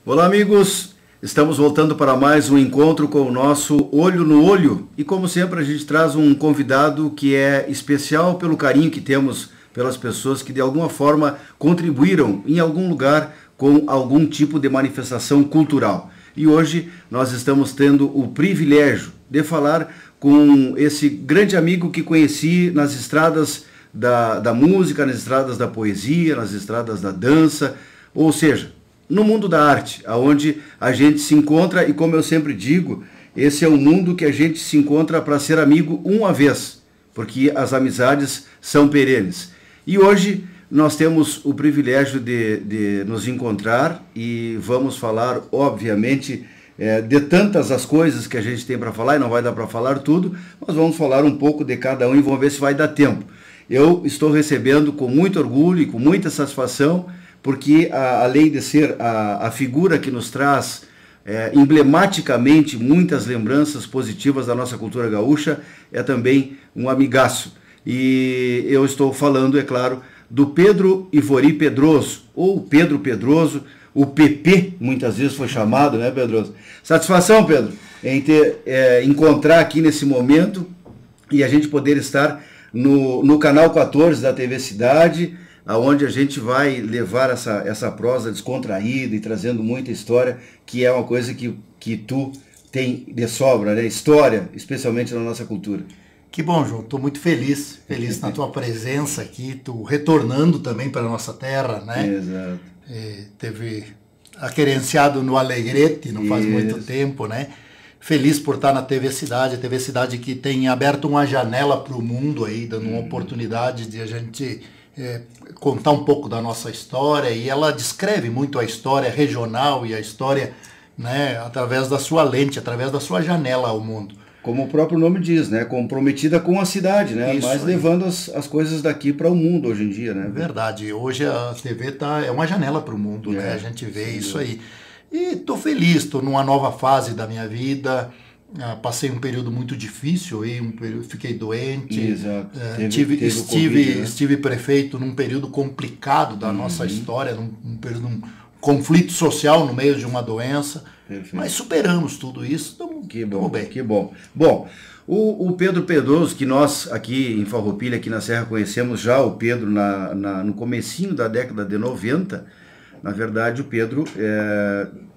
Olá, amigos! Estamos voltando para mais um encontro com o nosso Olho no Olho. E como sempre, a gente traz um convidado que é especial pelo carinho que temos pelas pessoas que de alguma forma contribuíram em algum lugar com algum tipo de manifestação cultural. E hoje nós estamos tendo o privilégio de falar com esse grande amigo que conheci nas estradas da música, nas estradas da poesia, nas estradas da dança, ou seja, no mundo da arte, onde a gente se encontra e, como eu sempre digo, esse é o mundo que a gente se encontra para ser amigo uma vez, porque as amizades são perenes. E hoje nós temos o privilégio de nos encontrar e vamos falar, obviamente, de tantas as coisas que a gente tem para falar, e não vai dar para falar tudo, mas vamos falar um pouco de cada um e vamos ver se vai dar tempo. Eu estou recebendo com muito orgulho e com muita satisfação, porque além de ser a figura que nos traz emblematicamente muitas lembranças positivas da nossa cultura gaúcha, é também um amigaço. E eu estou falando, é claro, do Pedro Ivori Pedroso, ou Pedro Pedroso, o PP, muitas vezes foi chamado, né, Pedroso? Satisfação, Pedro, em encontrar aqui nesse momento e a gente poder estar no canal 14 da TV Cidade, aonde a gente vai levar essa prosa descontraída e trazendo muita história, que é uma coisa que tu tem de sobra, né? História, especialmente na nossa cultura. Que bom, João. Estou muito feliz na tua presença aqui, tu retornando também para a nossa terra, né? Exato. Teve aquerenciado no Alegrete, não faz muito tempo, né? Feliz por estar na TV Cidade, a TV Cidade que tem aberto uma janela para o mundo aí, dando uma oportunidade de a gente contar um pouco da nossa história, e ela descreve muito a história regional e a história, né, através da sua lente, através da sua janela ao mundo. Como o próprio nome diz, né, comprometida com a cidade, né, Isso mas aí. levando as coisas daqui para o mundo hoje em dia, né? Verdade, hoje a TV é uma janela para o mundo, né? A gente vê isso aí. E estou feliz, estou numa nova fase da minha vida. Passei um período muito difícil, fiquei doente. Exato. Estive prefeito num período complicado da nossa história, num período, um conflito social no meio de uma doença. Perfeito. Mas superamos tudo isso, estamos bem. Que bom. Bom, o Pedro Pedroso, que nós aqui em Farroupilha, aqui na Serra, conhecemos já o Pedro no comecinho da década de 90, na verdade o Pedro,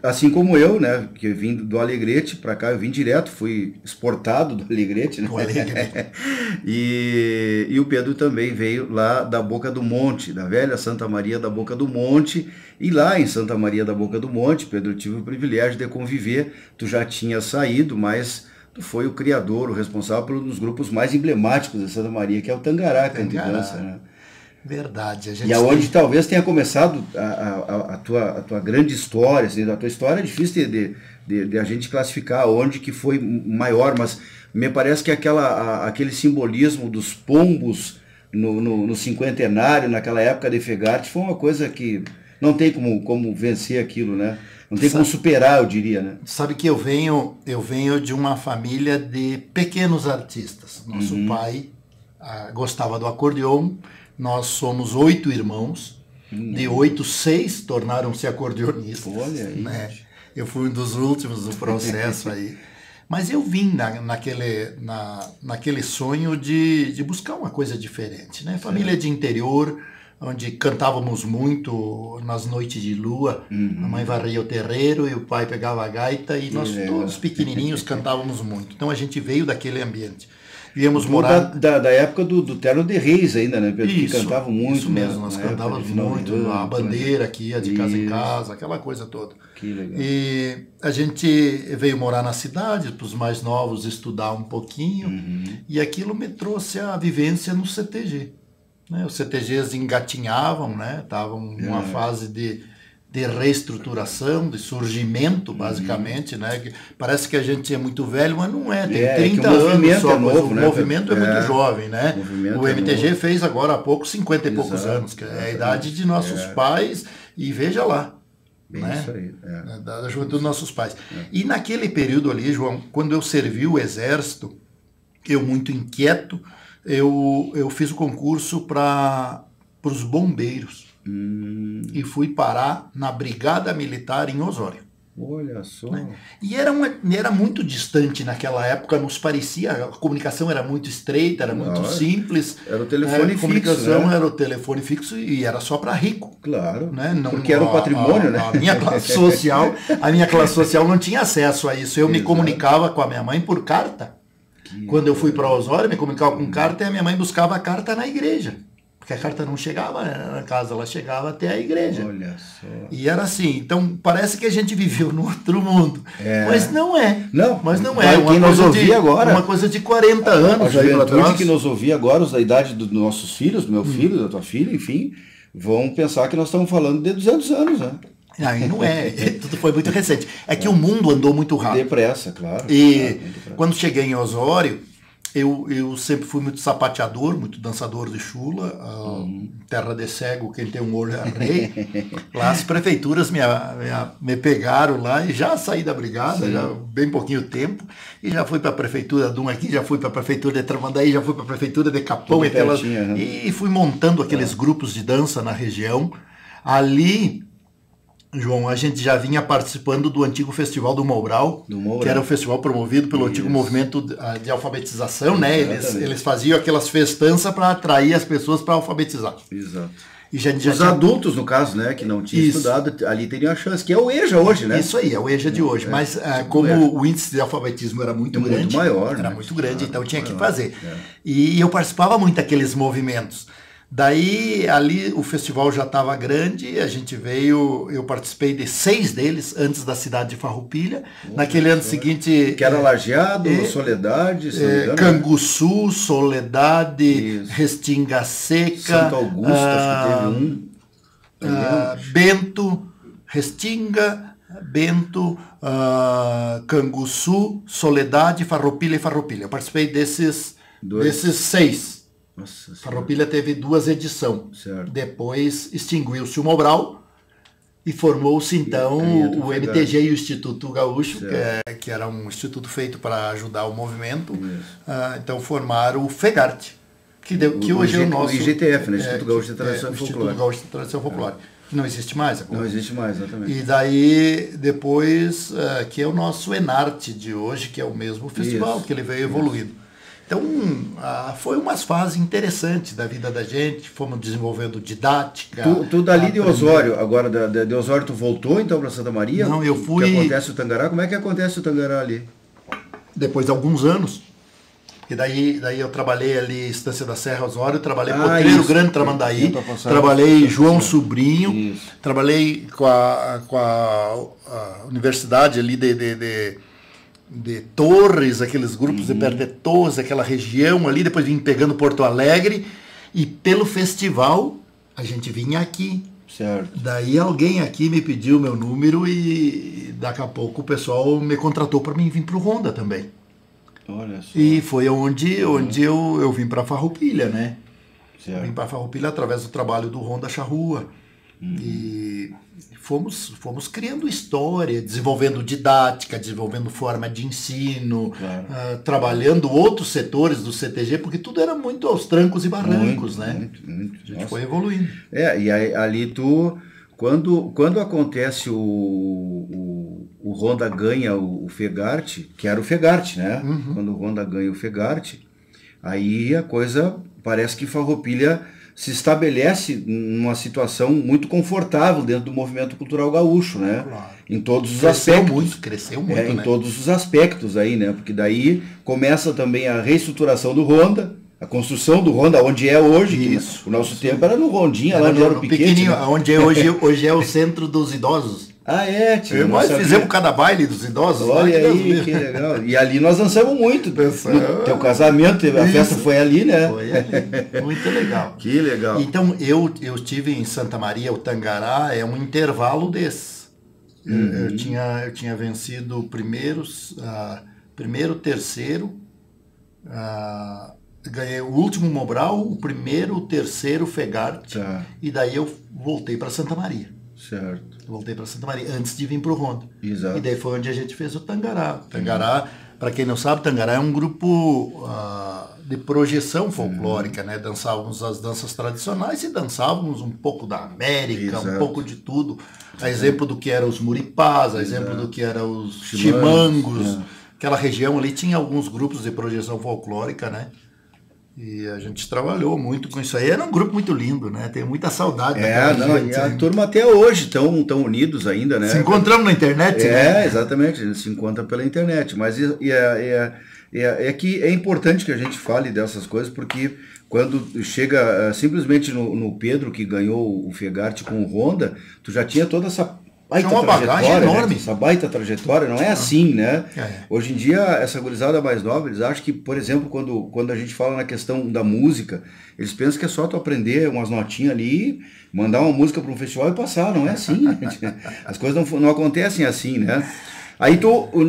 assim como eu, né, que eu vim do Alegrete para cá, eu vim direto, fui exportado do Alegrete, né? E o Pedro também veio lá da Boca do Monte, da velha Santa Maria da Boca do Monte, e lá em Santa Maria da Boca do Monte, Pedro, eu tive o privilégio de conviver, tu já tinha saído, mas tu foi o criador, o responsável por um dos grupos mais emblemáticos de Santa Maria, que é o Tangará, Canto e Dança, né? Verdade. E aonde talvez tenha começado a tua grande história, assim, a tua história é difícil de a gente classificar onde que foi maior, mas me parece que aquele simbolismo dos pombos no cinquentenário, naquela época de Fegarte, foi uma coisa que não tem como vencer aquilo, né? Não tem como superar, eu diria, né? Sabe que eu venho de uma família de pequenos artistas. Nosso pai gostava do acordeon. Nós somos 8 irmãos, de 8, 6 tornaram-se acordeonistas. Olha aí. Né? Eu fui um dos últimos do processo aí. Mas eu vim naquele sonho de buscar uma coisa diferente, né? Família de interior, onde cantávamos muito nas noites de lua. A mãe varria o terreiro e o pai pegava a gaita e nós todos pequenininhos cantávamos muito. Então a gente veio daquele ambiente. Viemos morar... Da época do Terno de Reis ainda, né, Pedro? Isso, que cantavam muito. Isso mesmo, nós cantávamos muito, a bandeira que ia de casa em casa, aquela coisa toda. Que legal. E a gente veio morar na cidade, para os mais novos estudar um pouquinho, e aquilo me trouxe a vivência no CTG. Né? Os CTGs engatinhavam, né? Estavam numa fase de reestruturação, de surgimento, basicamente, né? Parece que a gente é muito velho, mas não é, tem 30 anos só, novo, o né? movimento é muito jovem, né? O MTG novo. Fez agora há pouco 50 e poucos anos, que é a idade de nossos pais, e veja lá, né? Isso aí, Da juventude dos nossos pais. E naquele período ali, João, quando eu servi o exército, eu muito inquieto, eu fiz o concurso para os bombeiros. e fui parar na Brigada Militar em Osório. Olha só. Né? E era muito distante naquela época, nos parecia, a comunicação era muito estreita, era muito simples. Era o telefone fixo, a comunicação né? era o telefone fixo e era só para rico. Claro, né? Não, porque era um patrimônio, né? A minha classe social não tinha acesso a isso. Eu me comunicava com a minha mãe por carta. Quando eu fui para Osório, me comunicava com carta e a minha mãe buscava a carta na igreja. Porque a carta não chegava na casa, ela chegava até a igreja. Olha só. E era assim, então parece que a gente viveu num outro mundo. Mas não é. Não, mas não é. Quem nos ouvia agora, uma coisa de 40 anos. A juventude que nos ouvia agora, os da idade dos nossos filhos, do meu filho, da tua filha, enfim, vão pensar que nós estamos falando de 200 anos, né? Aí não é, tudo foi muito recente. É que o mundo andou muito rápido. Depressa, claro. E quando cheguei em Osório, eu sempre fui muito sapateador, muito dançador de chula, terra de cego, quem tem um olho é rei. Lá as prefeituras me pegaram lá e já saí da brigada, já bem pouquinho tempo, e já fui para a prefeitura de um aqui, já fui para a prefeitura de Tramandaí, já fui para a prefeitura de Capão, e fui montando aqueles grupos de dança na região. Ali, João, a gente já vinha participando do antigo Festival do Mobral, que era um festival promovido pelo antigo movimento de alfabetização, né? Eles faziam aquelas festanças para atrair as pessoas para alfabetizar. Exato. E já os adultos, no caso, né, que não tinham estudado, ali teriam a chance, que é o EJA hoje, né? Isso aí, é o EJA de hoje. Mas como o índice de alfabetismo era muito grande, muito maior, era muito grande, então tinha que fazer. E eu participava muito daqueles movimentos. Daí, ali, o festival já estava grande, a gente veio, eu participei de 6 deles, antes da cidade de Farroupilha. Naquele ano seguinte... Que era Lajeado, Soledade, Canguçu, Soledade, Restinga Seca... Santo Augusto, acho que teve Bento, Restinga, Bento, Canguçu, Soledade, Farroupilha e Farroupilha. Eu participei desses 6. Nossa, Farroupilha teve 2 edições. Certo. Depois extinguiu-se o Mobral e formou-se então o MTG e o Instituto Gaúcho, que era um instituto feito para ajudar o movimento. Então formaram o FEGART, que hoje é o nosso... O IGTF, né? Instituto Gaúcho de Tradição e Folclore. Instituto Gaúcho de Tradição e Folclore. Que não existe mais agora. Não existe mais, exatamente. E daí, depois, que é o nosso Enarte de hoje, que é o mesmo festival, que ele veio evoluindo. Então, foi umas fases interessantes da vida da gente, fomos desenvolvendo didática. Tu dali de Osório, agora de Osório tu voltou então para Santa Maria? Não, eu fui... Que acontece o Tangará? Como é que acontece o Tangará ali? Depois de alguns anos, e daí eu trabalhei ali Estância da Serra, Osório, trabalhei Potreiro Grande, Tramandaí, trabalhei João Sobrinho, trabalhei com a universidade ali de Torres, aqueles grupos de perto de Torres, aquela região ali, depois vim pegando Porto Alegre, e pelo festival a gente vinha aqui. Certo. Daí alguém aqui me pediu meu número e daqui a pouco o pessoal me contratou para mim vir para o Ronda também. Olha só. E foi onde eu vim para Farroupilha, né? Certo. Vim para Farroupilha através do trabalho do Ronda Charrua. E fomos criando história, desenvolvendo didática, desenvolvendo forma de ensino, trabalhando outros setores do CTG, porque tudo era muito aos trancos e barrancos, né? Muito. A gente foi evoluindo. E aí, ali tu, quando acontece o Ronda ganha o FEGART, que era o FEGART, né? Quando o Ronda ganha o FEGART, aí a coisa parece que Farroupilha se estabelece numa situação muito confortável dentro do movimento cultural gaúcho, né? Claro. Em todos os aspectos. Cresceu muito, em todos os aspectos aí, né? Porque daí começa também a reestruturação do Ronda, a construção do Ronda, onde é hoje. Isso. O nosso tempo era no Rondinha, lá onde era o pequenininho, né? Onde é hoje é o centro dos idosos. Tio. Nós fizemos cada baile dos idosos. Olha aí, que legal. E ali nós dançamos muito. No teu casamento, a festa foi ali, né? Foi ali. Muito legal. Que legal. Então, eu estive em Santa Maria, o Tangará é um intervalo desse. Eu tinha vencido o primeiro, terceiro, ganhei o último Mobral, o primeiro, o terceiro FEGART, e daí eu voltei para Santa Maria. Certo. Voltei para Santa Maria, antes de vir para o Ronda. Exato. E daí foi onde a gente fez o Tangará. Tangará, para quem não sabe, Tangará é um grupo de projeção folclórica, né? Dançávamos as danças tradicionais e dançávamos um pouco da América, um pouco de tudo. A exemplo do que eram os muripás, a exemplo do que eram os chimangos. Aquela região ali tinha alguns grupos de projeção folclórica, né? E a gente trabalhou muito com isso aí. Era um grupo muito lindo, né? Tenho muita saudade daquela gente. E a turma até hoje estão unidos ainda, né? Se encontramos na internet, né? Exatamente, a gente se encontra pela internet. Mas é que é importante que a gente fale dessas coisas, porque quando chega simplesmente no Pedro, que ganhou o Fegarte com o Honda, tu já tinha toda essa baita trajetória, enorme. Né? Essa baita trajetória, não é assim, né? Hoje em dia, essa gurizada mais nova, eles acham que, por exemplo, quando a gente fala na questão da música, eles pensam que é só tu aprender umas notinhas ali, mandar uma música para um festival e passar, não é assim. As coisas não acontecem assim, né? Aí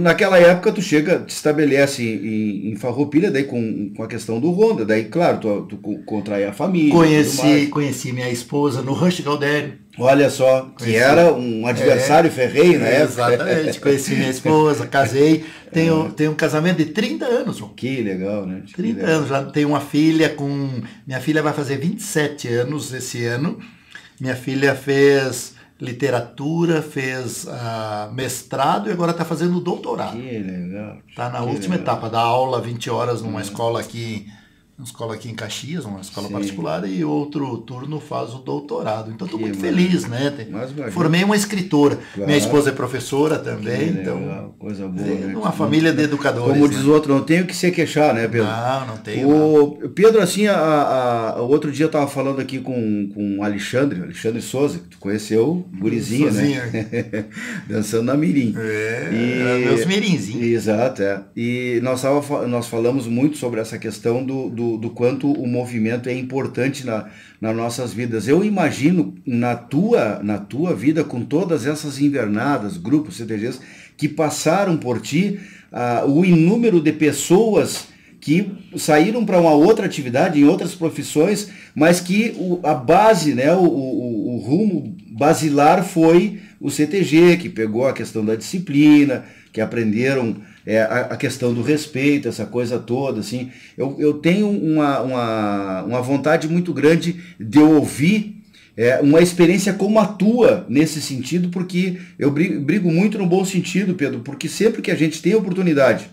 naquela época, tu te estabelece em Farroupilha, daí com a questão do Honda, daí, claro, tu contrai a família. Conheci minha esposa no Rush Galdério. Olha só, que era um adversário ferrenho na época. Exatamente, conheci minha esposa, casei, tenho um casamento de 30 anos, João. Que legal, né? 30 anos, já tenho uma filha minha filha vai fazer 27 anos esse ano. Minha filha fez literatura, fez mestrado e agora está fazendo doutorado. Que legal. Está na última etapa, dá aula 20 horas numa escola aqui em Caxias, uma escola particular, e outro turno faz o doutorado. Então estou muito feliz, né? Formei uma escritora. Claro. Minha esposa é professora também, então coisa boa, né? Uma família de educadores. Como diz o outro, não tenho que se queixar, né, Pedro? Não tenho. Pedro, assim, o outro dia eu estava falando aqui com o Alexandre Souza, que tu conheceu, gurizinha, né? Dançando na Mirim. Meus mirinzinhos. Exato, E nós falamos muito sobre essa questão do quanto o movimento é importante nas nossas vidas. Eu imagino na tua vida, com todas essas invernadas, grupos, CTGs, que passaram por ti, o inúmero de pessoas que saíram para uma outra atividade, em outras profissões, mas que a base, né, o rumo basilar foi o CTG, que pegou a questão da disciplina, que aprenderam a questão do respeito, essa coisa toda, assim. Eu tenho uma vontade muito grande de ouvir uma experiência como a tua nesse sentido, porque eu brigo muito no bom sentido, Pedro, porque sempre que a gente tem a oportunidade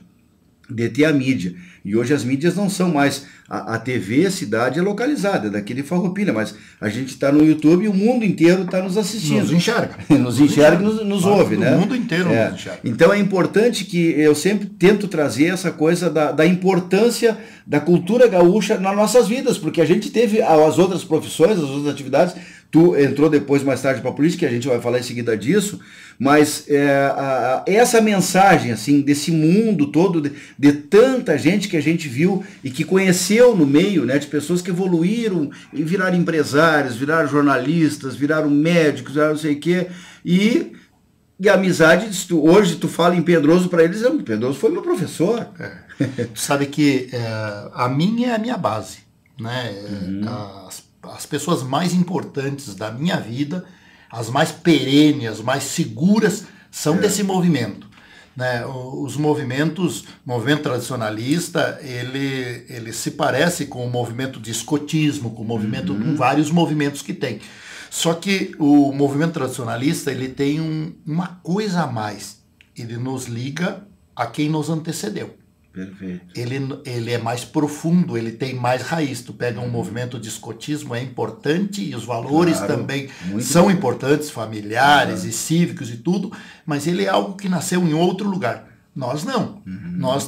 de ter a mídia, e hoje as mídias não são mais, a TV, a cidade é localizada, é daqui de Farroupilha, mas a gente está no YouTube e o mundo inteiro está nos assistindo. Nos enxerga. Nos enxerga e nos ouve, né? O mundo inteiro nos enxerga. Então é importante que eu sempre tento trazer essa coisa da importância da cultura gaúcha nas nossas vidas, porque a gente teve as outras profissões, as outras atividades. Tu entrou depois, mais tarde, para a política, a gente vai falar em seguida disso, mas essa mensagem, assim, desse mundo todo, de tanta gente que a gente viu e que conheceu no meio, né, de pessoas que evoluíram e viraram empresários, viraram jornalistas, viraram médicos, viraram não sei o quê, e a amizade, hoje tu fala em Pedroso para eles, Pedroso foi meu professor. Tu sabe que a minha é a minha base, né? As pessoas mais importantes da minha vida, as mais perenes, as mais seguras, são desse movimento. Né? O movimento tradicionalista, ele se parece com o movimento de escotismo, com vários movimentos que tem. Só que o movimento tradicionalista, ele tem uma coisa a mais. Ele nos liga a quem nos antecedeu. Perfeito. Ele é mais profundo, ele tem mais raiz. Tu pega um movimento de escotismo, é importante, e os valores também são importantes, familiares e cívicos e tudo, mas ele é algo que nasceu em outro lugar. Nós não.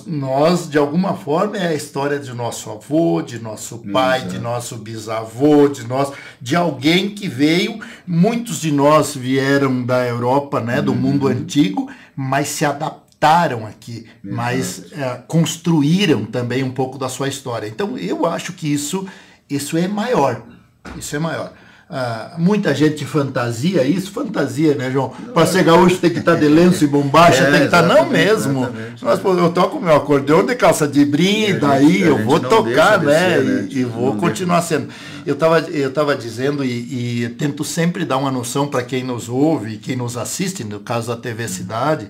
Nós, de alguma forma, é a história de nosso avô, de nosso pai, de nosso bisavô, de alguém que veio. Muitos de nós vieram da Europa, né, do mundo antigo, mas se adaptaram aqui, mas construíram também um pouco da sua história. Então, eu acho que isso é maior. Isso é maior. Muita gente fantasia, né, João? Para ser gaúcho tem que estar de lenço e bombacha, tem que estar, não mesmo. Eu toco meu acordeão de calça de brim, e daí eu vou tocar, né? E vou continuar sendo. Eu tava dizendo, e tento sempre dar uma noção para quem nos ouve, quem nos assiste, no caso da TV Cidade,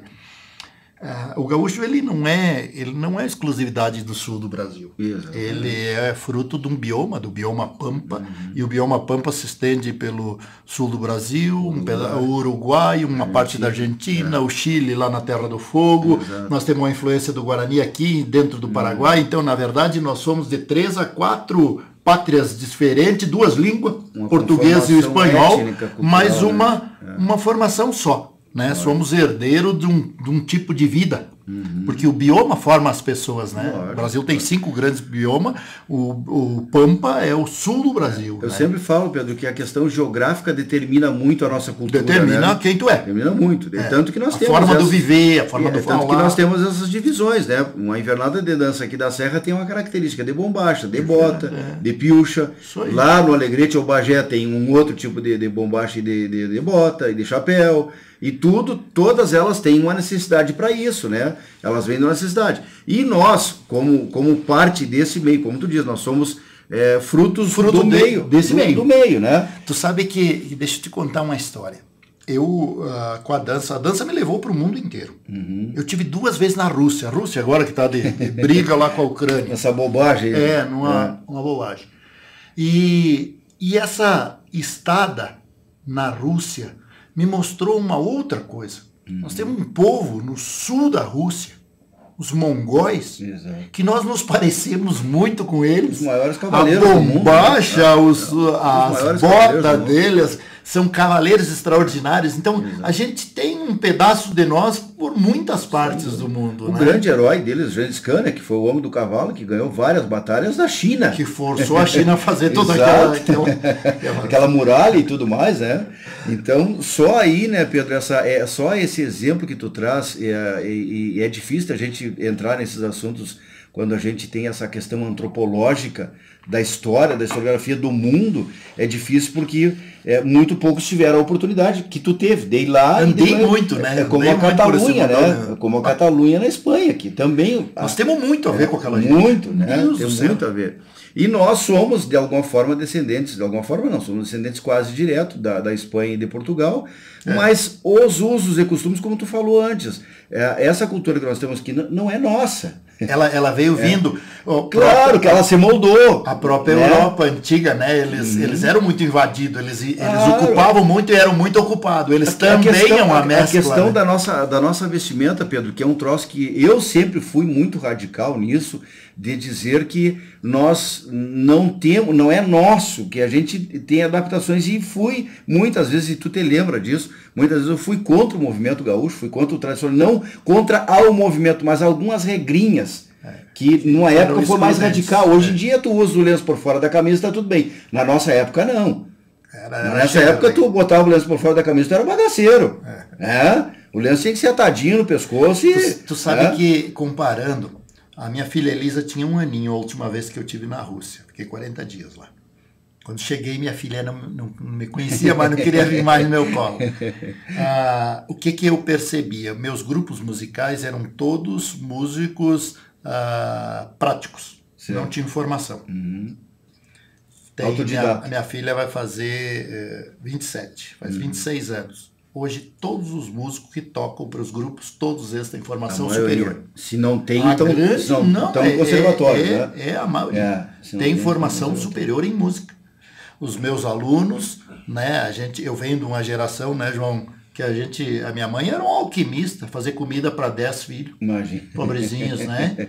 O gaúcho ele não é exclusividade do sul do Brasil. Exatamente. Ele é fruto de um bioma, do bioma Pampa, e o bioma Pampa se estende pelo sul do Brasil, o Uruguai, uma parte da Argentina, o Chile lá na Terra do Fogo. Exato. Nós temos uma influência do Guarani aqui dentro do Paraguai, então na verdade nós somos de 3 a 4 pátrias diferentes, 2 línguas, português e o espanhol, étnica, cultural, mas uma formação só. Né? Somos herdeiros de um tipo de vida, porque o bioma forma as pessoas, né? O Brasil tem 5 grandes biomas, o Pampa é o sul do Brasil. Eu sempre falo, Pedro, que a questão geográfica determina muito a nossa cultura. Determina, né? Quem tu é. Determina muito. Tanto que nós temos a forma do viver, a forma do falar. Tanto que nós temos essas divisões, né? Uma invernada de dança aqui da Serra tem uma característica de bombacha, de bota, de piucha. Lá no Alegrete ou Bagé tem um outro tipo de bombacha e de bota e de chapéu. E todas elas têm uma necessidade para isso, né? Elas vêm da necessidade. E nós, como parte desse meio, como tu diz, nós somos fruto do meio. Desse meio. Do meio, né? Tu sabe que, deixa eu te contar uma história. Eu, com a dança me levou para o mundo inteiro. Eu tive 2 vezes na Rússia. A Rússia agora que está de briga lá com a Ucrânia. Essa bobagem. Uma bobagem. E essa estada na Rússia me mostrou uma outra coisa. Nós temos um povo no sul da Rússia, os mongóis, que nós nos parecemos muito com eles. Os maiores cavaleiros do mundo. A bombacha, as botas deles são cavaleiros extraordinários. Então, a gente tem um pedaço de nós por muitas partes do mundo. O grande herói deles, Gengis Khan, né, que foi o homem do cavalo, que ganhou várias batalhas da China. Que forçou a China a fazer toda aquela muralha e tudo mais, né? Então, só aí, né, Pedro, só esse exemplo que tu traz, e é difícil a gente entrar nesses assuntos quando a gente tem essa questão antropológica da história, da historiografia do mundo, é difícil porque muito poucos tiveram a oportunidade que tu teve. Dei lá. Andei muito, né? Como a Catalunha, né? Como a Catalunha na Espanha, que também... Nós temos muito a ver com aquela gente. Muito, né? Tem muito a ver. E nós somos, de alguma forma, descendentes, de alguma forma não, somos descendentes quase direto da Espanha e de Portugal, mas os usos e costumes, como tu falou antes, essa cultura que nós temos aqui não é nossa. Ela veio vindo... Claro que ela se moldou. A própria Europa antiga, né? Eles eram muito invadidos, eles ocupavam muito e eram muito ocupados. Eles também é uma mescla. A questão da nossa vestimenta, Pedro, que é um troço que eu sempre fui muito radical nisso, de dizer que nós não é nosso, que a gente tem adaptações, e fui muitas vezes, e tu te lembra disso, muitas vezes eu fui contra o movimento gaúcho, fui contra o tradicional, não contra ao movimento, mas algumas regrinhas, que numa época foi mais radical. Hoje em dia tu usa o lenço por fora da camisa e tá tudo bem. Na nossa época não. Nessa época tu botava o lenço por fora da camisa, tu era bagaceiro. O lenço tinha que ser atadinho no pescoço. Tu sabe que, comparando, a minha filha Elisa tinha 1 aninho a última vez que eu estive na Rússia. Fiquei 40 dias lá. Quando cheguei, minha filha não me conhecia, mas não queria vir mais no meu colo. O que eu percebia? Meus grupos musicais eram todos músicos práticos. Certo. Não tinha formação. A minha filha vai fazer 27, faz 26 anos. Hoje, todos os músicos que tocam para os grupos, todos eles têm formação superior. Se não tem, então estão no conservatório. É a maioria. Tem formação superior em música. Os meus alunos, né, eu venho de uma geração, né, João, que a minha mãe era um alquimista, fazer comida para 10 filhos. Imagina. Pobrezinhos, né?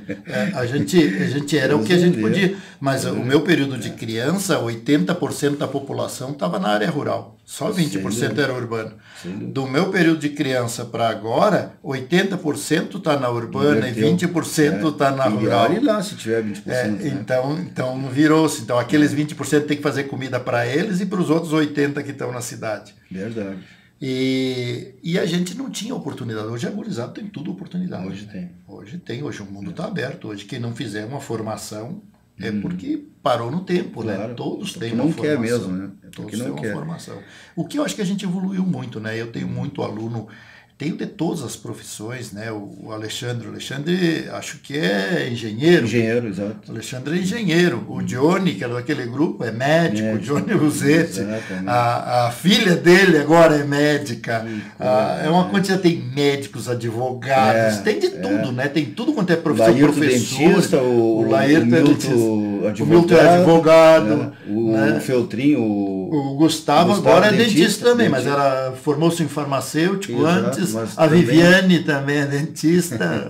A gente era o que a gente podia. Mas o meu período de criança, 80% da população estava na área rural. Só 20% era urbano. Do meu período de criança para agora, 80% está na urbana e 20% está na rural. E lá se tiver 20%. Então virou-se. Então aqueles 20% tem que fazer comida para eles e para os outros 80% que estão na cidade. Verdade. E a gente não tinha oportunidade. Hoje a gurizada tem tudo oportunidade. Hoje tem. Hoje o mundo está aberto. Hoje quem não fizer uma formação é porque parou no tempo, claro, né? Todos têm uma formação. Não quer mesmo, né? Todos têm uma formação. O que eu acho que a gente evoluiu muito, né? Eu tenho muito aluno Tenho de todas as profissões, né? O Alexandre, acho que é engenheiro. Engenheiro, exato. O Alexandre é engenheiro. O Johnny, que era daquele grupo, é médico. O Johnny Rossetti. A filha dele agora é médica. É uma quantidade, tem médicos, advogados, tem de tudo, né? Tem tudo quanto é profissão, professor. Dentista, o Laírton é dentista. O Milton é advogado. O Feltrinho, o Gustavo agora é dentista também, mas formou-se em farmacêutico antes. A Viviane também é dentista.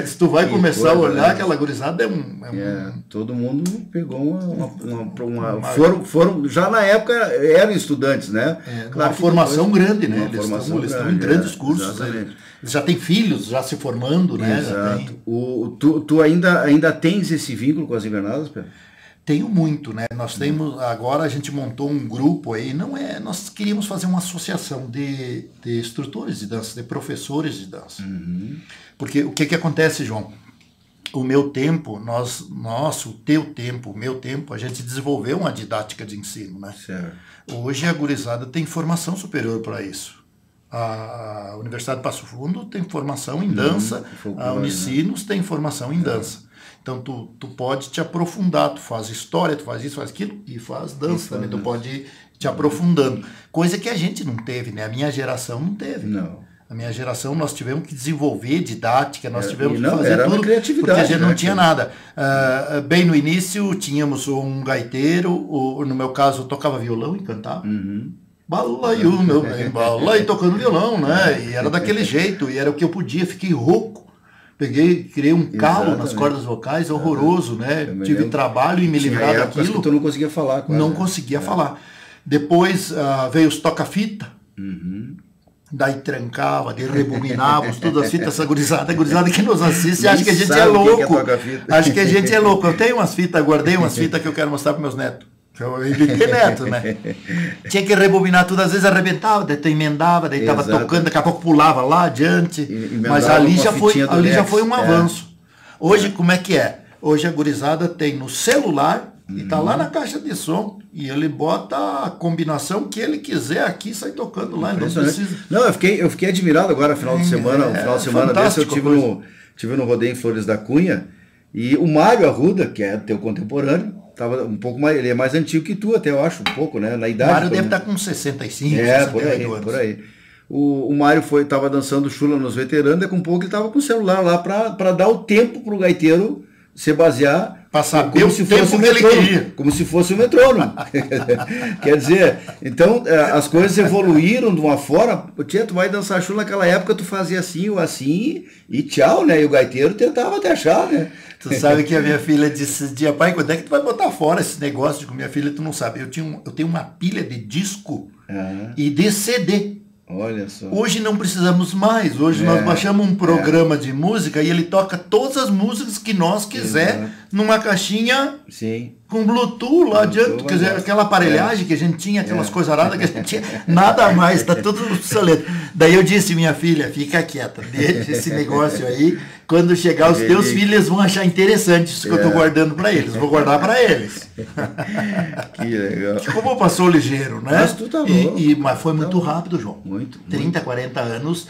Se tu vai começar a olhar, aquela gurizada todo mundo pegou foram já na época eram estudantes, né? Claro, uma formação grande, né? Eles estão em grandes cursos. Eles já têm filhos, já se formando, né? Exato. Tu ainda tens esse vínculo com as invernadas, Pedro? Tenho muito, né? Nós temos, agora a gente montou um grupo aí, nós queríamos fazer uma associação de instrutores de dança, de professores de dança. Porque o que acontece, João? O meu tempo, o meu tempo, a gente desenvolveu uma didática de ensino, né? Certo. Hoje a gurizada tem formação superior para isso. A Universidade de Passo Fundo tem formação em dança, a Unicinos tem formação em dança. Então, tu pode te aprofundar, tu faz história, tu faz isso, faz aquilo, e faz dança também, tu pode ir te aprofundando. Coisa que a gente não teve, né? A minha geração não teve. Não. A minha geração, nós tivemos que desenvolver didática, nós tivemos que fazer era tudo, criatividade, porque a gente não tinha nada. Bem no início, tínhamos um gaiteiro, no meu caso, eu tocava violão e cantava. Balaiu, meu bem, balai, tocando violão, né? E era daquele jeito, e era o que eu podia, fiquei rouco. Criei um calo nas cordas vocais, horroroso, né? Tive trabalho em me livrar daquilo. Que tu não conseguia falar. Quase, não conseguia falar. Depois veio os toca-fita. Daí trancava, daí rebobinávamos todas as fitas, essa gurizada que nos assiste, acha que a gente é louco. Acho que a gente é louco. Eu tenho umas fitas, guardei umas fitas que eu quero mostrar para meus netos. Eu invitei neto, né? Tinha que rebobinar tudo, às vezes arrebentava, daí tu emendava, daí tava tocando, daqui a pouco pulava lá adiante. Mas ali já foi um avanço. Hoje, como é que é? Hoje a gurizada tem no celular e tá lá na caixa de som e ele bota a combinação que ele quiser aqui e sai tocando lá. Não precisa. Não, eu fiquei admirado agora, final de semana. Final de semana desse eu tive no rodeio em Flores da Cunha e o Mário Arruda, que é teu contemporâneo, tava um pouco mais, ele é mais antigo que tu, até eu acho, um pouco, né? Na idade. O Mário deve estar com 65, 68 anos. Por aí. O Mário estava dançando chula nos veteranos, e com um pouco ele estava com o celular lá para dar o tempo pro gaiteiro se basear. Passar como se fosse o metrônomo. Como se fosse o metrônomo. Quer dizer, então as coisas evoluíram de uma forma. Tu vai dançar chula naquela época, tu fazia assim ou assim e tchau, né? E o gaiteiro tentava até achar, né? Tu sabe que a minha filha disse, pai, quando é que tu vai botar fora esse negócio? Digo, minha filha, tu não sabe. Eu tenho uma pilha de disco e de CD. Olha só. Hoje não precisamos mais. Hoje nós baixamos um programa de música e ele toca todas as músicas que nós quiser numa caixinha com Bluetooth lá adiante. Quer dizer, aquela aparelhagem que a gente tinha, aquelas coisas aradas que a gente tinha, nada mais, tá tudo obsoleto. Daí eu disse, minha filha, fica quieta, deixa esse negócio aí. Quando chegar os teus filhos, eles vão achar interessante isso que eu tô guardando para eles. Vou guardar para eles. Que legal. Como passou ligeiro, né? Mas tu tá louco. Mas foi muito rápido, João. Muito. 30, 40 anos,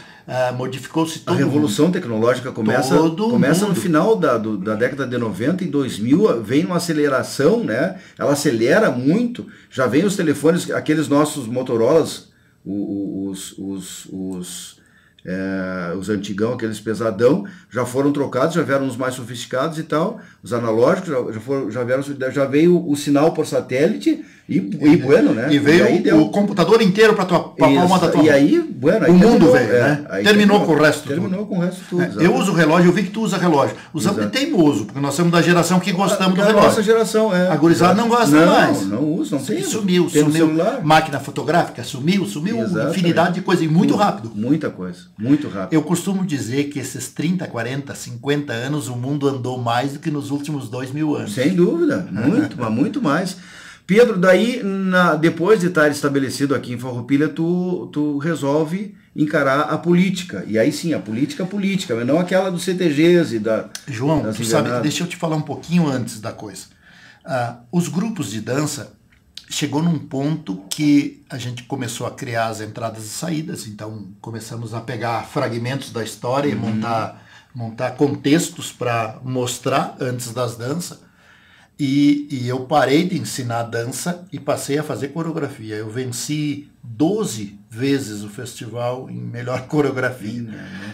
modificou-se tudo. A revolução tecnológica começa no final da década de 90, em 2000, vem uma aceleração, né? Ela acelera muito. Já vem os telefones, aqueles nossos Motorolas, os antigão, aqueles pesadão, já foram trocados, já vieram os mais sofisticados e tal, os analógicos já veio o sinal por satélite e bueno, né? E veio o computador inteiro para tua palma da tua mão. E aí, bueno, aí o mundo veio, né? Terminou com o resto tudo. Terminou com o resto tudo. Eu uso relógio, eu vi que tu usa relógio. Usamos de teimoso, porque nós somos da geração que gostamos do relógio. Nossa geração, A gurizada não gosta mais. Não usa, não tem. Sumiu. Máquina fotográfica, sumiu infinidade de coisa, e muito rápido. Muita coisa, muito rápido. Eu costumo dizer que esses 30, 40, 50 anos, o mundo andou mais do que nos últimos 2000 anos. Sem dúvida, mas muito mais. Pedro, daí, depois de estar estabelecido aqui em Farroupilha, tu resolve encarar a política. E aí sim, a política, mas não aquela dos CTGs e da... João, tu sabe, deixa eu te falar um pouquinho antes da coisa. Os grupos de dança, chegou num ponto que a gente começou a criar as entradas e saídas, então começamos a pegar fragmentos da história e montar contextos para mostrar antes das danças. E eu parei de ensinar dança e passei a fazer coreografia. Eu venci 12 vezes o festival em melhor coreografia.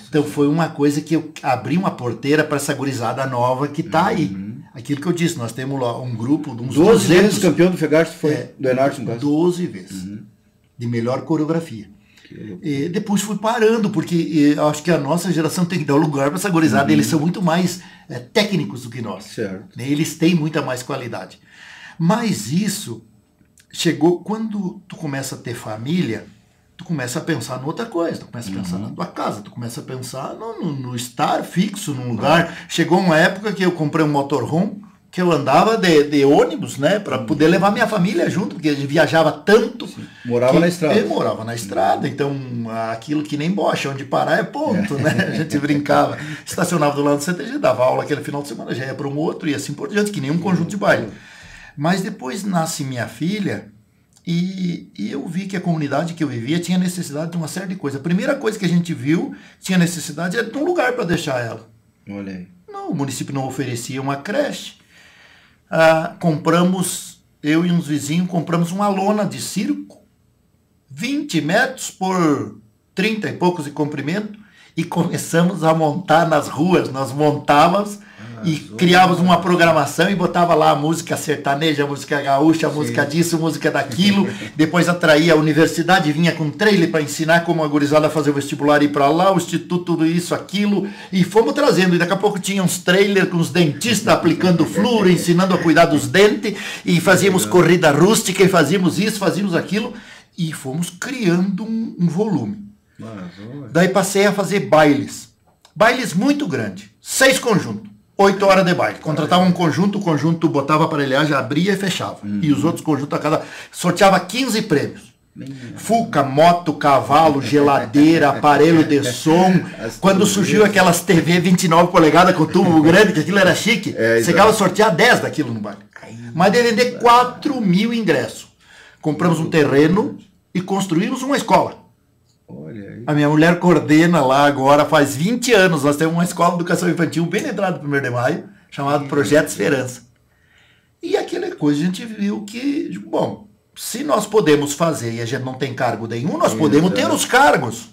Então foi uma coisa que eu abri uma porteira para essa gurizada nova que está aí. Aquilo que eu disse, nós temos lá um grupo de uns 12 vezes campeão do FEGARTS foi do Enarte, no caso. 12 vezes de melhor coreografia. E depois fui parando, porque eu acho que a nossa geração tem que dar lugar para essa gurizada. Eles são muito mais técnicos do que nós. Certo. Eles têm muita mais qualidade. Mas isso chegou quando tu começa a ter família, tu começa a pensar em outra coisa, tu começa a pensar na tua casa, tu começa a pensar no estar fixo num lugar. Chegou uma época que eu comprei um motorhome, que eu andava de ônibus, né, para poder levar minha família junto, porque a gente viajava tanto. Sim. Morava na estrada. Eu morava na estrada, então aquilo que nem bocha, onde parar é ponto, né? A gente brincava, estacionava do lado do CTG, dava aula aquele final de semana, já ia para um outro e assim por diante, que nem um conjunto de baile. Mas depois nasce minha filha e eu vi que a comunidade que eu vivia tinha necessidade de uma série de coisas. A primeira coisa que a gente viu, tinha necessidade, era de um lugar para deixar ela. Olha aí. Não, o município não oferecia uma creche. Compramos, eu e uns vizinhos, compramos uma lona de circo, 20 metros por 30 e poucos de comprimento, e começamos a montar nas ruas. Nós montávamos e criávamos uma programação e botava lá a música sertaneja, a música gaúcha, a música disso, a música daquilo. Depois atraía a universidade, vinha com trailer para ensinar como a gurizada fazer o vestibular e ir para lá, o instituto, tudo isso, aquilo. E fomos trazendo. E daqui a pouco tinha uns trailers com os dentistas aplicando flúor, ensinando a cuidar dos dentes. E fazíamos corrida rústica e fazíamos isso, fazíamos aquilo. E fomos criando um volume. Daí passei a fazer bailes. Bailes muito grandes. 6 conjuntos. 8 horas de baile. Contratava um conjunto, o conjunto botava aparelhagem, abria e fechava. E os outros conjuntos a cada... Sorteava 15 prêmios. Fuca, moto, cavalo, geladeira, aparelho de som. Quando surgiu aquelas TV 29 polegadas com tubo grande, que aquilo era chique, chegava a sortear 10 daquilo no baile. Mas de vender 4 mil ingressos. Compramos um terreno e construímos uma escola. Olha aí. A minha mulher coordena lá agora, faz 20 anos, nós temos uma escola de educação infantil bem lembrada do 1º de maio, chamado Projeto Esperança. E aquela coisa a gente viu que, bom, se nós podemos fazer e a gente não tem cargo nenhum, nós podemos ter os cargos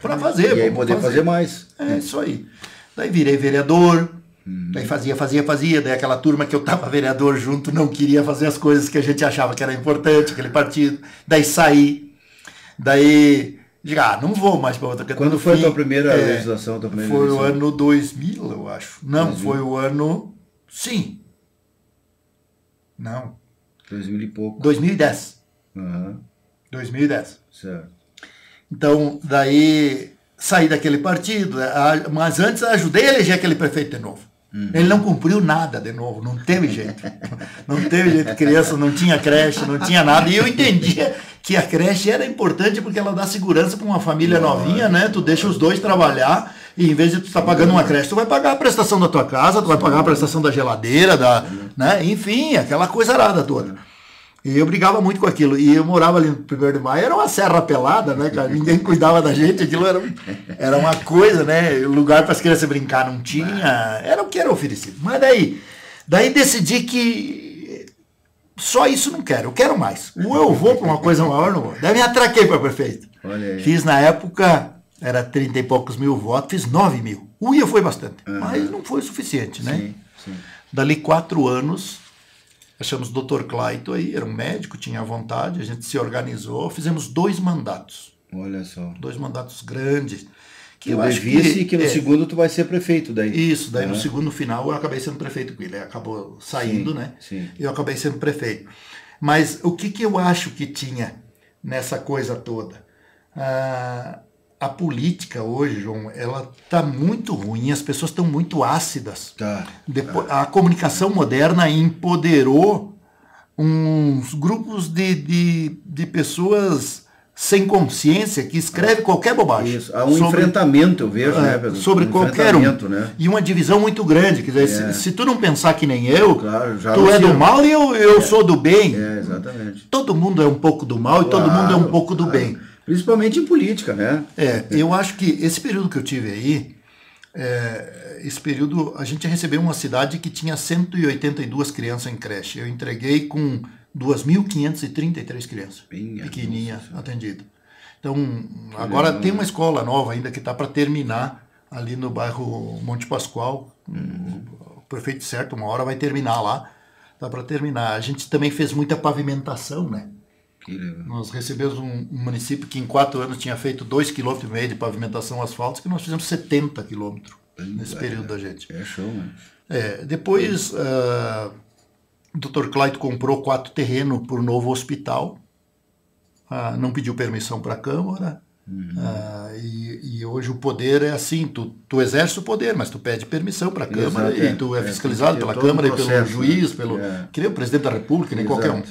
para fazer. E aí poder fazer mais. É isso aí. Daí virei vereador, daí fazia, daí aquela turma que eu estava vereador junto não queria fazer as coisas que a gente achava que era importante, aquele partido. Daí saí, daí... Diga, não vou mais para outra categoria. Quando foi a tua primeira legislação? Foi o ano 2000, eu acho. Não, 2000. Foi o ano... Sim. Não. 2000 e pouco. 2010. 2010. Certo. Então, daí saí daquele partido, mas antes ajudei a eleger aquele prefeito de novo. Ele não cumpriu nada de novo, não teve jeito. Não teve jeito, criança, não tinha creche, não tinha nada. E eu entendia que a creche era importante porque ela dá segurança para uma família novinha, né? Tu deixa os dois trabalhar e em vez de tu estar pagando uma creche, tu vai pagar a prestação da tua casa, tu vai pagar a prestação da geladeira, né? Enfim, aquela coisa arada toda. E eu brigava muito com aquilo. E eu morava ali no 1º de maio, era uma serra pelada, né, cara? Ninguém cuidava da gente, aquilo era uma coisa, né? Lugar para as crianças brincar não tinha, era o que era oferecido. Mas daí decidi que só isso não quero, eu quero mais. Ou eu vou para uma coisa maior, não vou. Daí me atraquei para prefeito. Fiz na época, era 30 e poucos mil votos, fiz 9 mil. Uia foi bastante, mas não foi o suficiente, né? Sim. Dali 4 anos... Achamos o Dr. Claito aí, era um médico, tinha vontade, a gente se organizou, fizemos 2 mandatos. Olha só. 2 mandatos grandes. Que eu acho que no segundo tu vai ser prefeito daí. Isso, daí no segundo final eu acabei sendo prefeito com ele, acabou saindo, né? Sim. E eu acabei sendo prefeito. Mas o que eu acho que tinha nessa coisa toda? A política hoje, João, ela está muito ruim, as pessoas estão muito ácidas. A comunicação moderna empoderou uns grupos de pessoas sem consciência que escreve qualquer bobagem. Isso. Há um enfrentamento, eu vejo, né, Pedro? Sobre qualquer né? E uma divisão muito grande. Quer dizer, se tu não pensar que nem eu, claro, tu é do mal e eu sou do bem. Exatamente. Todo mundo é um pouco do mal e todo mundo é um pouco do bem. Principalmente em política, né? Eu acho que esse período que eu tive aí, esse período, a gente recebeu uma cidade que tinha 182 crianças em creche. Eu entreguei com 2.533 crianças, pequenininhas, atendidas. Então, agora tem uma escola nova ainda que está para terminar ali no bairro Monte Pascoal. O prefeito certo, uma hora vai terminar lá. Está para terminar. A gente também fez muita pavimentação, né? Nós recebemos um município que em 4 anos tinha feito 2,5 km de pavimentação asfáltica, e nós fizemos 70 km nesse período da gente. É show, né? Depois, o Dr. Clayton comprou 4 terrenos para o novo hospital, não pediu permissão para a Câmara, e hoje o poder é assim, tu exerce o poder, mas tu pede permissão para a Câmara, e tu é fiscalizado pela Câmara e pelo juiz, que nem o presidente da República, nem qualquer um.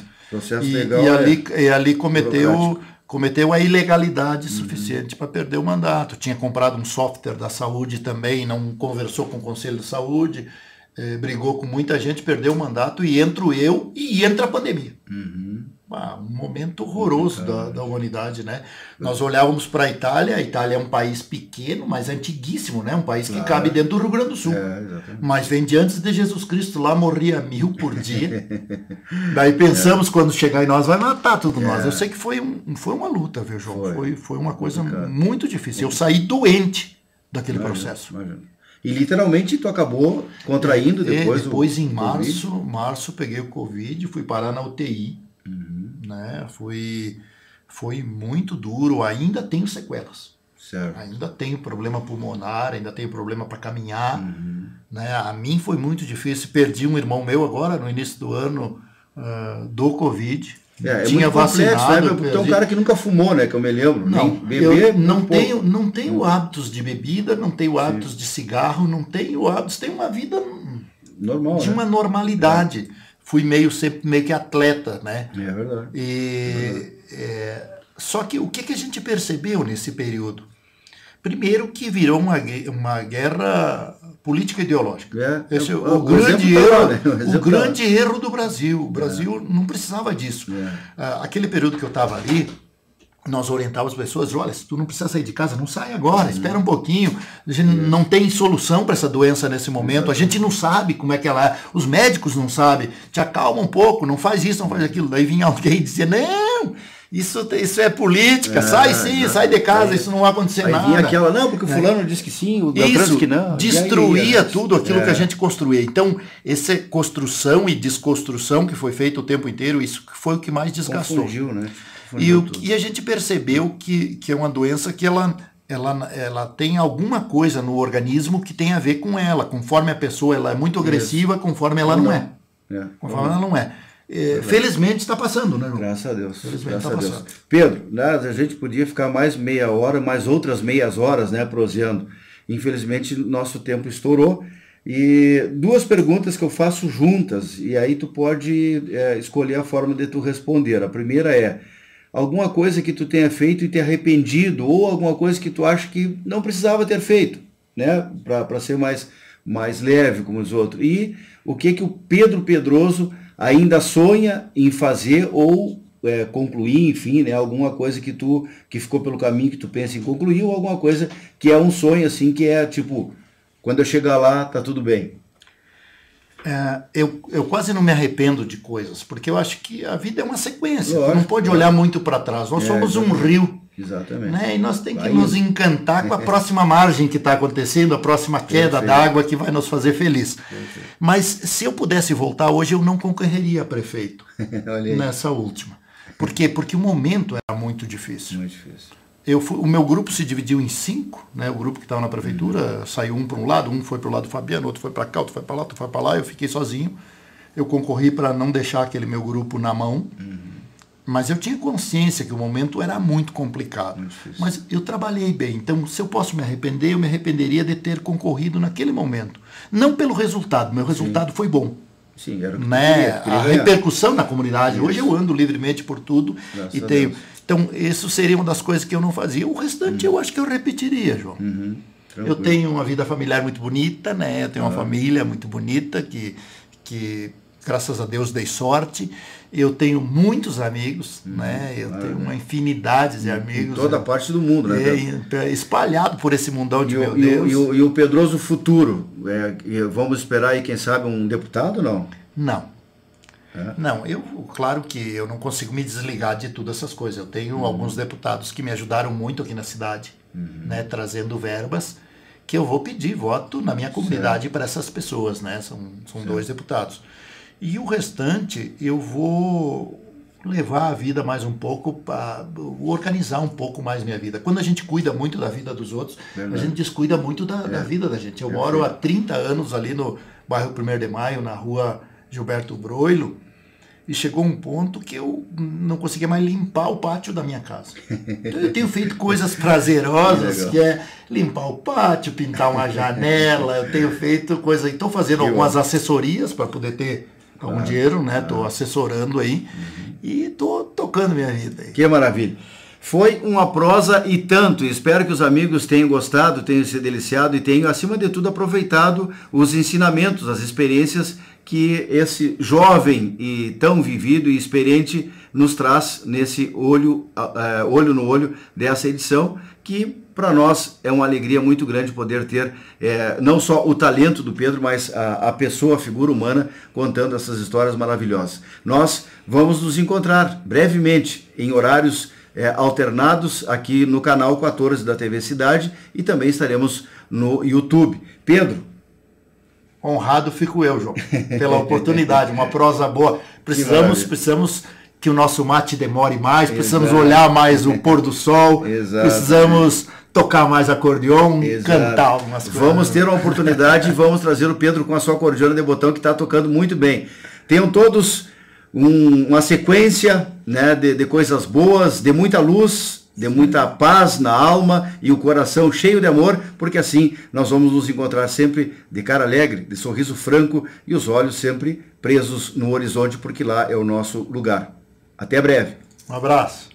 E ali cometeu a ilegalidade suficiente para perder o mandato. Tinha comprado um software da saúde também, não conversou com o Conselho de Saúde, brigou com muita gente, perdeu o mandato, e entro eu e entra a pandemia. Um momento horroroso da humanidade, né? Nós olhávamos para a Itália é um país pequeno, mas antiguíssimo, né? Um país que cabe dentro do Rio Grande do Sul. Mas vem de antes de Jesus Cristo, lá morria 1.000 por dia. Daí pensamos, quando chegar em nós, vai matar tudo nós. Eu sei que foi uma luta, viu, João? Foi uma coisa muito difícil. Eu saí doente daquele processo. E literalmente tu acabou contraindo depois. Depois em março peguei o Covid, fui parar na UTI. Né? Foi muito duro, ainda tenho sequelas. Certo. Ainda tenho problema pulmonar, ainda tenho problema para caminhar. Né? A mim foi muito difícil. Perdi um irmão meu agora, no início do ano, do Covid. Tinha vacinado. Né? Tem um cara que nunca fumou, né? Que eu me lembro. Eu não tenho hábitos de bebida, não tenho hábitos de cigarro, não tenho hábitos, tenho uma vida normal, de uma normalidade. Fui sempre meio que atleta, né? É verdade. Só que o que a gente percebeu nesse período? Primeiro que virou uma guerra política ideológica. Esse é o grande erro do Brasil. O Brasil não precisava disso. Aquele período que eu estava ali, nós orientávamos as pessoas, olha, se tu não precisa sair de casa, não sai agora, espera um pouquinho. A gente não tem solução para essa doença nesse momento, a gente não sabe como é que ela é, os médicos não sabem, te acalma um pouco, não faz isso, não faz aquilo. Daí vinha alguém e dizia, não, isso é política, sai de casa, isso não vai acontecer nada. Vinha aquela, não, porque o fulano disse que sim, o Beltrano que não. Destruía tudo aquilo que a gente construía. Então, essa construção e desconstrução que foi feita o tempo inteiro, isso foi o que mais desgastou. Confundiu, né? E a gente percebeu que é uma doença que ela tem alguma coisa no organismo que tem a ver com ela. Conforme a pessoa ela é muito agressiva, conforme ela não é. Conforme ela não é. Felizmente está passando, né, João? Graças a Deus. Felizmente está passando. Pedro, a gente podia ficar mais meia hora, mais outras meias horas, né, proseando. Infelizmente, nosso tempo estourou. E 2 perguntas que eu faço juntas, e aí tu pode escolher a forma de tu responder. A primeira é, alguma coisa que tu tenha feito e te arrependido, ou alguma coisa que tu acha que não precisava ter feito, né, para ser mais leve, como os outros. E o que o Pedro Pedroso ainda sonha em fazer ou concluir, enfim, né, alguma coisa que ficou pelo caminho que tu pensa em concluir, ou alguma coisa que é um sonho, assim, que é tipo, quando eu chegar lá, tá tudo bem. Eu quase não me arrependo de coisas, porque eu acho que a vida é uma sequência. Lógico, não pode olhar muito para trás. Nós somos um rio. Exatamente. Né? E nós temos que nos encantar com a próxima margem que está acontecendo, a próxima queda d'água que vai nos fazer feliz. Mas se eu pudesse voltar hoje, eu não concorreria a prefeito nessa última. Por quê? Porque o momento era muito difícil. Muito difícil. O meu grupo se dividiu em 5, né? O grupo que estava na prefeitura, saiu um para um lado, um foi para o lado do Fabiano, outro foi para cá, outro foi para lá, outro foi para lá, eu fiquei sozinho. Eu concorri para não deixar aquele meu grupo na mão, mas eu tinha consciência que o momento era muito complicado. Mas eu trabalhei bem, então se eu posso me arrepender, eu me arrependeria de ter concorrido naquele momento. Não pelo resultado, meu resultado foi bom. Sim, era o que né? queria A ganhar. repercussão na comunidade. Isso. Hoje eu ando livremente por tudo Graças e a tenho. Deus. Então, isso seria uma das coisas que eu não fazia. O restante eu acho que eu repetiria, João. Eu tenho uma vida familiar muito bonita, né? Eu tenho uma família muito bonita que graças a Deus dei sorte. Eu tenho muitos amigos, né? Eu tenho uma infinidade de amigos. Em toda parte do mundo, né? Espalhado por esse mundão de meu Deus. E o Pedroso futuro? Vamos esperar aí, quem sabe, um deputado, não? Não. Não, claro que eu não consigo me desligar de todas essas coisas. Eu tenho alguns deputados que me ajudaram muito aqui na cidade, né, trazendo verbas, que eu vou pedir voto na minha comunidade para essas pessoas, né? São 2 deputados. E o restante eu vou levar a vida mais um pouco, para organizar um pouco mais minha vida. Quando a gente cuida muito da vida dos outros, a gente descuida muito da vida da gente. Eu moro há 30 anos ali no bairro 1º de Maio, na rua Gilberto Broilo, e chegou um ponto que eu não conseguia mais limpar o pátio da minha casa. Então eu tenho feito coisas prazerosas, que é limpar o pátio, pintar uma janela, eu tenho feito coisas, estou fazendo algumas assessorias para poder ter algum dinheiro, né? Estou assessorando aí e estou tocando minha vida aí. Que maravilha. Foi uma prosa e tanto. Espero que os amigos tenham gostado, tenham se deliciado e tenham, acima de tudo, aproveitado os ensinamentos, as experiências que esse jovem e tão vivido e experiente nos traz nesse olho no olho dessa edição, que para nós é uma alegria muito grande poder ter não só o talento do Pedro, mas a pessoa, a figura humana, contando essas histórias maravilhosas. Nós vamos nos encontrar brevemente em horários alternados aqui no canal 14 da TV Cidade e também estaremos no YouTube. Pedro, honrado fico eu, João, pela oportunidade, uma prosa boa. Precisamos que o nosso mate demore mais, precisamos olhar mais o pôr do sol, precisamos tocar mais acordeon, cantar algumas coisas. Vamos ter uma oportunidade e vamos trazer o Pedro com a sua acordeona de botão que está tocando muito bem. Tenham todos uma sequência, né, de coisas boas, de muita luz, de muita paz na alma e o coração cheio de amor, porque assim nós vamos nos encontrar sempre de cara alegre, de sorriso franco e os olhos sempre presos no horizonte, porque lá é o nosso lugar. Até breve. Um abraço.